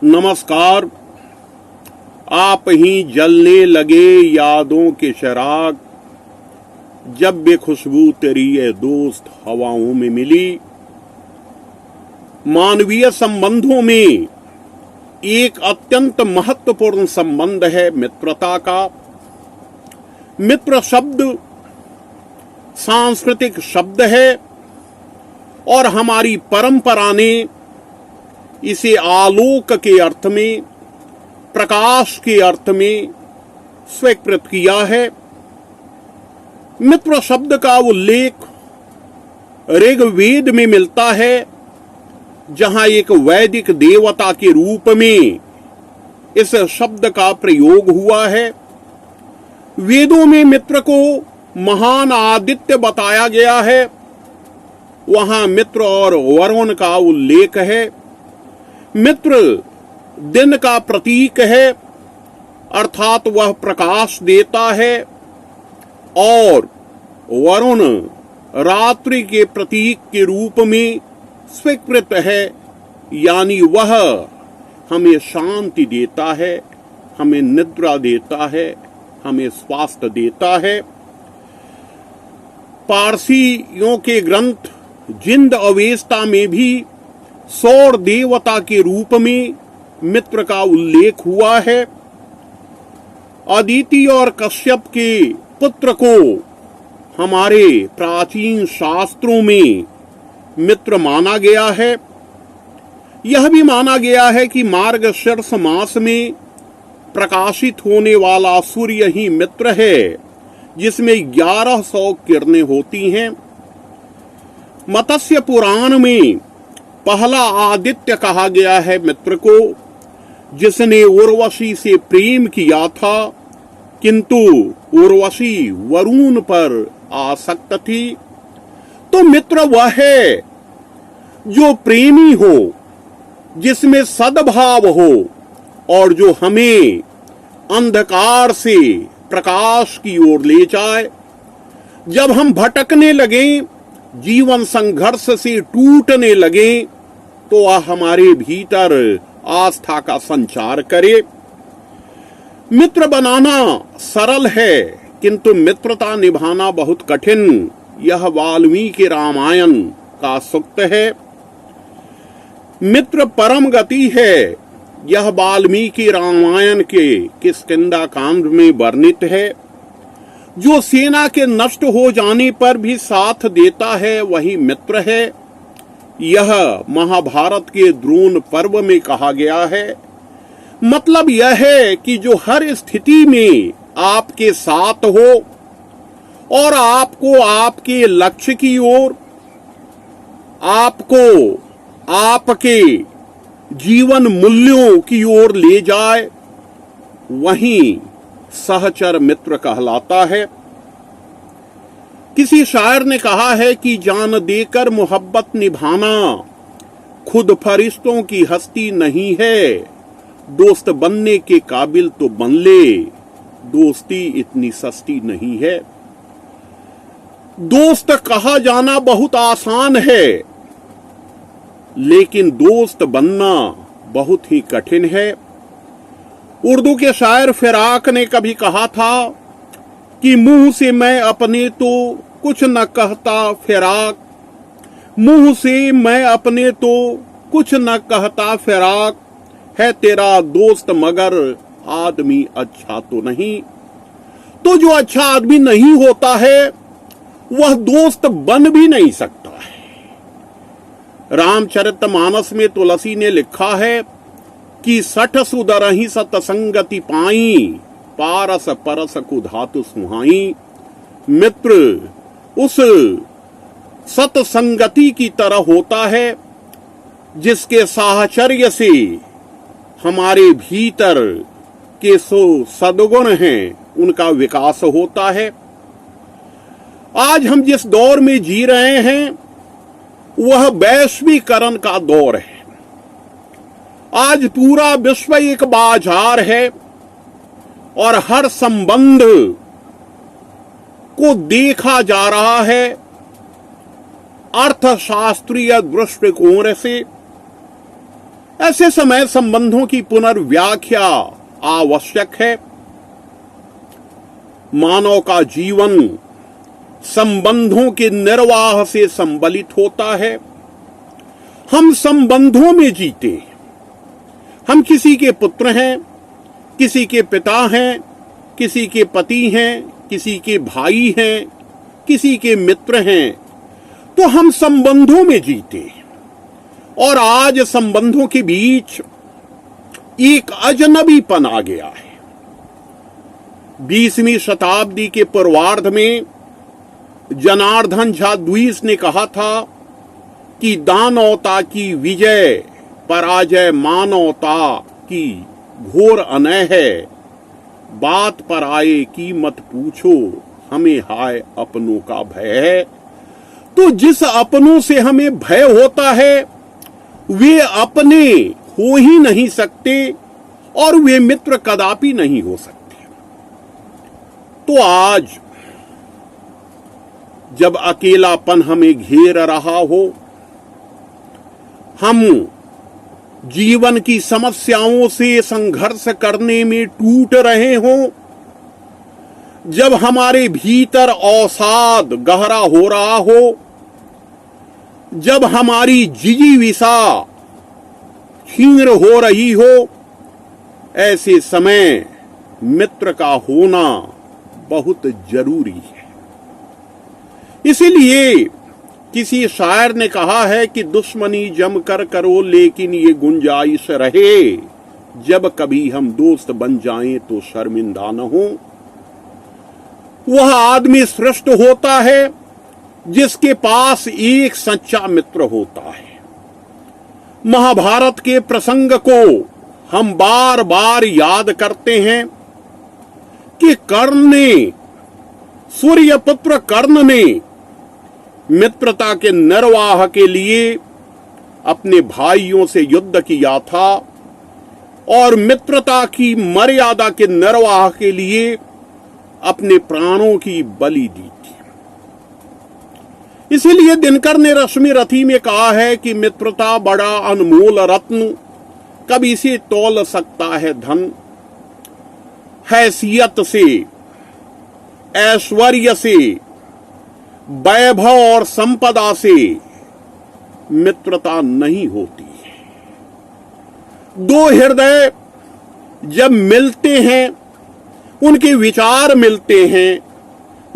नमस्कार। आप ही जलने लगे यादों के चिराग, जब बेखुशबू तेरी ये दोस्त हवाओं में मिली। मानवीय संबंधों में एक अत्यंत महत्वपूर्ण संबंध है मित्रता का। मित्र शब्द सांस्कृतिक शब्द है और हमारी परंपरा ने इसे आलोक के अर्थ में, प्रकाश के अर्थ में स्वीकृत किया है। मित्र शब्द का उल्लेख ऋग्वेद में मिलता है, जहां एक वैदिक देवता के रूप में इस शब्द का प्रयोग हुआ है। वेदों में मित्र को महान आदित्य बताया गया है, वहां मित्र और वरुण का उल्लेख है। मित्र दिन का प्रतीक है, अर्थात वह प्रकाश देता है, और वरुण रात्रि के प्रतीक के रूप में स्वीकृत है, यानी वह हमें शांति देता है, हमें निद्रा देता है, हमें स्वास्थ्य देता है। पारसियों के ग्रंथ जिंद अवेस्ता में भी सौर देवता के रूप में मित्र का उल्लेख हुआ है। अदिति और कश्यप के पुत्र को हमारे प्राचीन शास्त्रों में मित्र माना गया है। यह भी माना गया है कि मार्गशीर्ष मास में प्रकाशित होने वाला सूर्य ही मित्र है, जिसमें 1100 किरणें होती हैं। मत्स्य पुराण में पहला आदित्य कहा गया है मित्र को, जिसने उर्वशी से प्रेम किया था, किंतु उर्वशी वरुण पर आसक्त थी। तो मित्र वह है जो प्रेमी हो, जिसमें सद्भाव हो, और जो हमें अंधकार से प्रकाश की ओर ले जाए। जब हम भटकने लगे, जीवन संघर्ष से टूटने लगे, तो वह हमारे भीतर आस्था का संचार करे। मित्र बनाना सरल है, किंतु मित्रता निभाना बहुत कठिन। यह वाल्मीकि रामायण का सूक्त है। मित्र परम गति है, यह वाल्मीकि रामायण के किष्किंधा कांड में वर्णित है। जो सेना के नष्ट हो जाने पर भी साथ देता है, वही मित्र है। यह महाभारत के द्रोण पर्व में कहा गया है। मतलब यह है कि जो हर स्थिति में आपके साथ हो और आपको आपके लक्ष्य की ओर, आपको आपके जीवन मूल्यों की ओर ले जाए, वही सहचर मित्र कहलाता है। किसी शायर ने कहा है कि जान देकर मोहब्बत निभाना खुद फरिश्तों की हस्ती नहीं है, दोस्त बनने के काबिल तो बन ले, दोस्ती इतनी सस्ती नहीं है। दोस्त कहा जाना बहुत आसान है, लेकिन दोस्त बनना बहुत ही कठिन है। उर्दू के शायर फिराक ने कभी कहा था कि मुंह से मैं अपने तो कुछ न कहता फिराक, मुंह से मैं अपने तो कुछ न कहता फिराक, है तेरा दोस्त मगर आदमी अच्छा तो नहीं। तो जो अच्छा आदमी नहीं होता है, वह दोस्त बन भी नहीं सकता है। रामचरितमानस में तुलसी ने लिखा है कि सठ सुदरहि सतसंगति पाई, पारस परस को धातु सुहाई। मित्र उस सतसंगति की तरह होता है, जिसके साहचर्य से हमारे भीतर के सद्गुण हैं, उनका विकास होता है। आज हम जिस दौर में जी रहे हैं, वह वैश्वीकरण का दौर है। आज पूरा विश्व एक बाजार है और हर संबंध को देखा जा रहा है अर्थशास्त्रीय दृष्टिकोण से। ऐसे समय संबंधों की पुनर्व्याख्या आवश्यक है। मानव का जीवन संबंधों के निर्वाह से संबलित होता है। हम संबंधों में जीते हैं। हम किसी के पुत्र हैं, किसी के पिता हैं, किसी के पति हैं, किसी के भाई हैं, किसी के मित्र हैं, तो हम संबंधों में जीते हैं। और आज संबंधों के बीच एक अजनबीपन आ गया है। 20वीं शताब्दी के पूर्वार्ध में जनार्दन झा द्विज ने कहा था कि दानवता की विजय पराजय मानवता की घोर अनय है। बात पर आए की मत पूछो, हमें हाय अपनों का भय है। तो जिस अपनों से हमें भय होता है वे अपने हो ही नहीं सकते और वे मित्र कदापि नहीं हो सकते। तो आज जब अकेलापन हमें घेर रहा हो, हम जीवन की समस्याओं से संघर्ष करने में टूट रहे हों, जब हमारे भीतर अवसाद गहरा हो रहा हो, जब हमारी जिजीविषा क्षीण हो रही हो, ऐसे समय मित्र का होना बहुत जरूरी है। इसीलिए किसी शायर ने कहा है कि दुश्मनी जमकर करो लेकिन ये गुंजाइश रहे, जब कभी हम दोस्त बन जाएं तो शर्मिंदा न हो। वह आदमी श्रेष्ठ होता है जिसके पास एक सच्चा मित्र होता है। महाभारत के प्रसंग को हम बार बार याद करते हैं कि कर्ण ने, सूर्यपुत्र कर्ण ने मित्रता के निर्वाह के लिए अपने भाइयों से युद्ध किया था और मित्रता की मर्यादा के निर्वाह के लिए अपने प्राणों की बलि दी थी। इसीलिए दिनकर ने रश्मि रथी में कहा है कि मित्रता बड़ा अनमोल रत्न, कब इसे तौल सकता है धन। हैसियत से, ऐश्वर्य से, वैभव और संपदा से मित्रता नहीं होती है। दो हृदय जब मिलते हैं, उनके विचार मिलते हैं,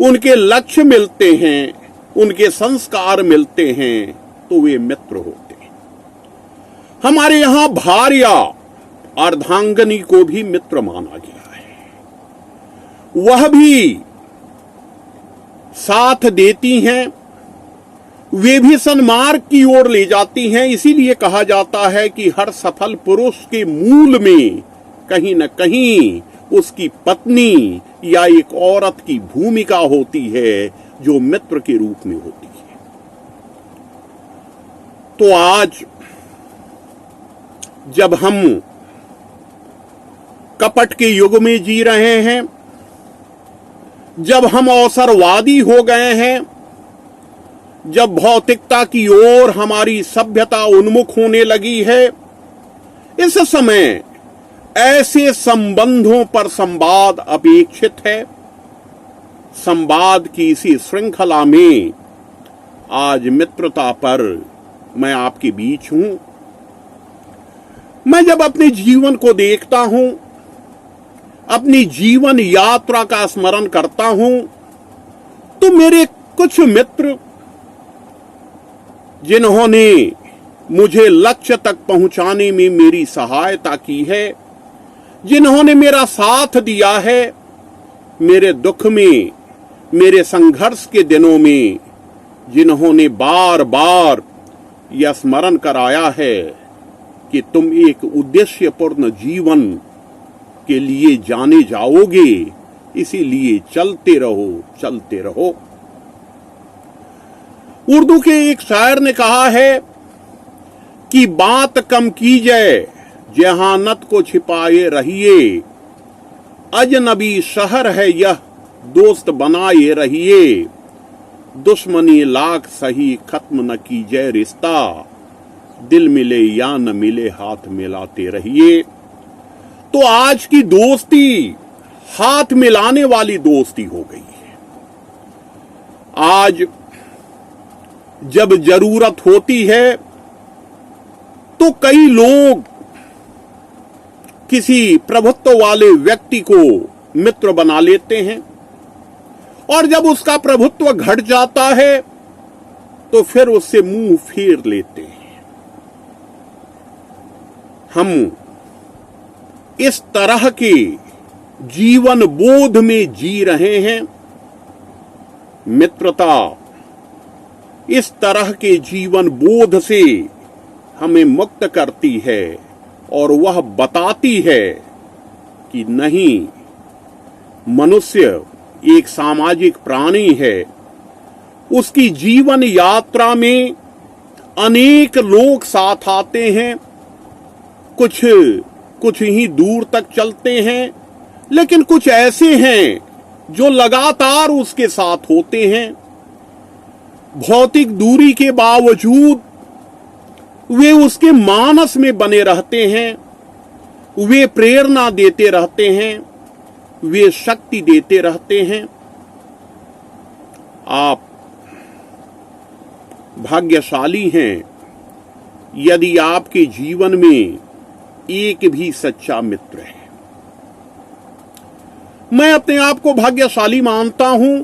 उनके लक्ष्य मिलते हैं, उनके संस्कार मिलते हैं, तो वे मित्र होते हैं। हमारे यहां भार्या अर्धांगिनी को भी मित्र माना गया है। वह भी साथ देती हैं, वे भी सन्मार्ग की ओर ले जाती हैं। इसीलिए कहा जाता है कि हर सफल पुरुष के मूल में कहीं न कहीं उसकी पत्नी या एक औरत की भूमिका होती है जो मित्र के रूप में होती है। तो आज जब हम कपट के युग में जी रहे हैं, जब हम अवसरवादी हो गए हैं, जब भौतिकता की ओर हमारी सभ्यता उन्मुख होने लगी है, इस समय ऐसे संबंधों पर संवाद अपेक्षित है। संवाद की इसी श्रृंखला में आज मित्रता पर मैं आपके बीच हूं। मैं जब अपने जीवन को देखता हूं, अपनी जीवन यात्रा का स्मरण करता हूं, तो मेरे कुछ मित्र जिन्होंने मुझे लक्ष्य तक पहुंचाने में मेरी सहायता की है, जिन्होंने मेरा साथ दिया है, मेरे दुख में, मेरे संघर्ष के दिनों में, जिन्होंने बार बार यह स्मरण कराया है कि तुम एक उद्देश्यपूर्ण जीवन के लिए जाने जाओगे, इसीलिए चलते रहो, चलते रहो। उर्दू के एक शायर ने कहा है कि बात कम कीजिए, जहानत को छिपाए रहिए, अजनबी शहर है यह, दोस्त बनाए रहिए, दुश्मनी लाख सही खत्म न कीजिए रिश्ता, दिल मिले या न मिले हाथ मिलाते रहिए। तो आज की दोस्ती हाथ मिलाने वाली दोस्ती हो गई है। आज जब जरूरत होती है तो कई लोग किसी प्रभुत्व वाले व्यक्ति को मित्र बना लेते हैं, और जब उसका प्रभुत्व घट जाता है तो फिर उससे मुंह फेर लेते हैं। हम इस तरह के जीवन बोध में जी रहे हैं। मित्रता इस तरह के जीवन बोध से हमें मुक्त करती है और वह बताती है कि नहीं, मनुष्य एक सामाजिक प्राणी है। उसकी जीवन यात्रा में अनेक लोग साथ आते हैं, कुछ ही दूर तक चलते हैं, लेकिन कुछ ऐसे हैं जो लगातार उसके साथ होते हैं। भौतिक दूरी के बावजूद वे उसके मानस में बने रहते हैं, वे प्रेरणा देते रहते हैं, वे शक्ति देते रहते हैं। आप भाग्यशाली हैं यदि आपके जीवन में एक भी सच्चा मित्र है। मैं अपने आप को भाग्यशाली मानता हूं,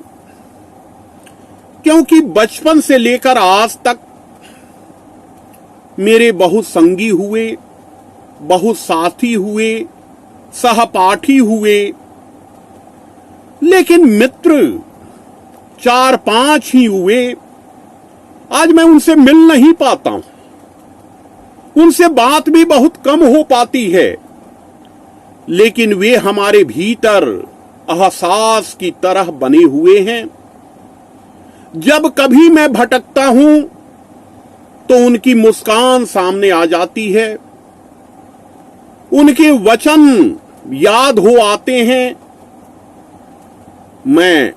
क्योंकि बचपन से लेकर आज तक मेरे बहुत संगी हुए, बहुत साथी हुए, सहपाठी हुए, लेकिन मित्र 4-5 ही हुए। आज मैं उनसे मिल नहीं पाता हूं, उनसे बात भी बहुत कम हो पाती है, लेकिन वे हमारे भीतर एहसास की तरह बने हुए हैं। जब कभी मैं भटकता हूं तो उनकी मुस्कान सामने आ जाती है, उनके वचन याद हो आते हैं। मैं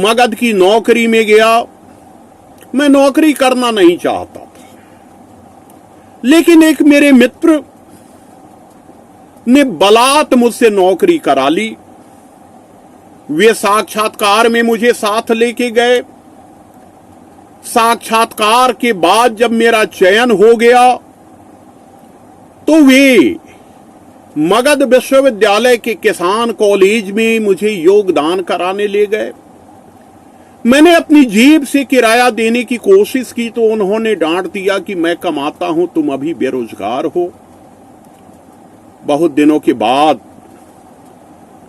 मगध की नौकरी में गया, मैं नौकरी करना नहीं चाहता था, लेकिन एक मेरे मित्र ने बलात् मुझसे नौकरी करा ली। वे साक्षात्कार में मुझे साथ लेके गए। साक्षात्कार के बाद जब मेरा चयन हो गया तो वे मगध विश्वविद्यालय के किसान कॉलेज में मुझे योगदान कराने ले गए। मैंने अपनी जेब से किराया देने की कोशिश की तो उन्होंने डांट दिया कि मैं कमाता हूं, तुम अभी बेरोजगार हो। बहुत दिनों के बाद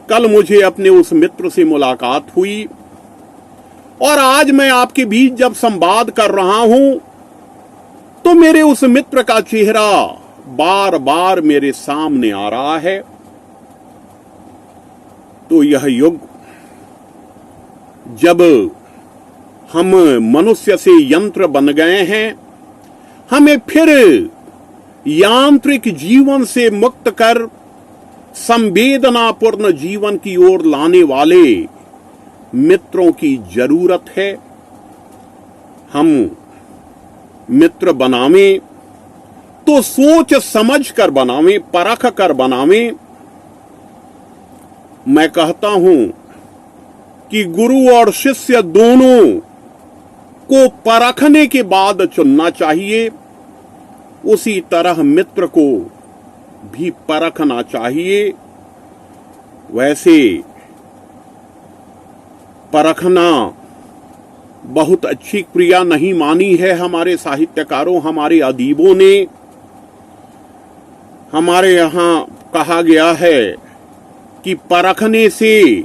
कल मुझे अपने उस मित्र से मुलाकात हुई, और आज मैं आपके बीच जब संवाद कर रहा हूं तो मेरे उस मित्र का चेहरा बार बार मेरे सामने आ रहा है। तो यह युग जब हम मनुष्य से यंत्र बन गए हैं, हमें फिर यांत्रिक जीवन से मुक्त कर संवेदनापूर्ण जीवन की ओर लाने वाले मित्रों की जरूरत है। हम मित्र बनावें तो सोच समझ कर बनावें, परख कर बनावें। मैं कहता हूं कि गुरु और शिष्य दोनों को परखने के बाद चुनना चाहिए, उसी तरह मित्र को भी परखना चाहिए। वैसे परखना बहुत अच्छी क्रिया नहीं मानी है हमारे साहित्यकारों, हमारे अदीबों ने। हमारे यहां कहा गया है कि परखने से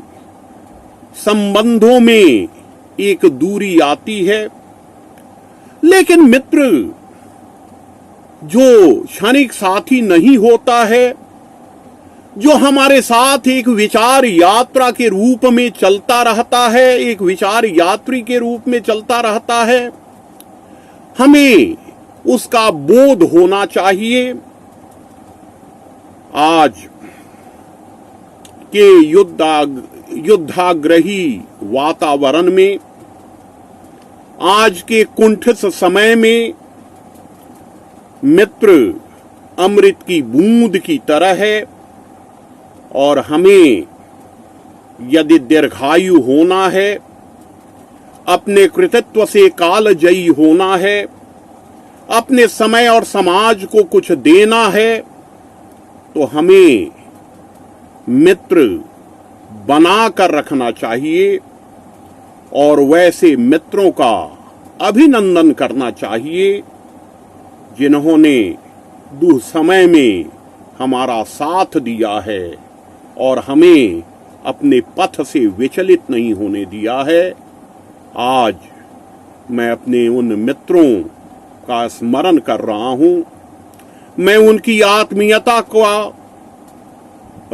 संबंधों में एक दूरी आती है, लेकिन मित्र जो क्षणिक साथी नहीं होता है, जो हमारे साथ एक विचार यात्रा के रूप में चलता रहता है, एक विचार यात्री के रूप में चलता रहता है, हमें उसका बोध होना चाहिए। आज के युद्धाग्रही वातावरण में, आज के कुंठित समय में मित्र अमृत की बूंद की तरह है और हमें यदि दीर्घायु होना है, अपने कृतित्व से कालजयी होना है, अपने समय और समाज को कुछ देना है, तो हमें मित्र बना कर रखना चाहिए और वैसे मित्रों का अभिनंदन करना चाहिए जिन्होंने दुःसमय में हमारा साथ दिया है और हमें अपने पथ से विचलित नहीं होने दिया है। आज मैं अपने उन मित्रों का स्मरण कर रहा हूं। मैं उनकी आत्मीयता का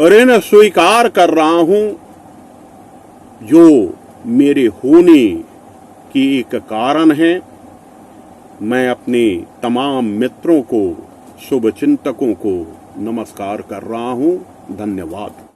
ऋण स्वीकार कर रहा हूं जो मेरे होने की एक कारण है। मैं अपने तमाम मित्रों को, शुभचिंतकों को नमस्कार कर रहा हूं। धन्यवाद।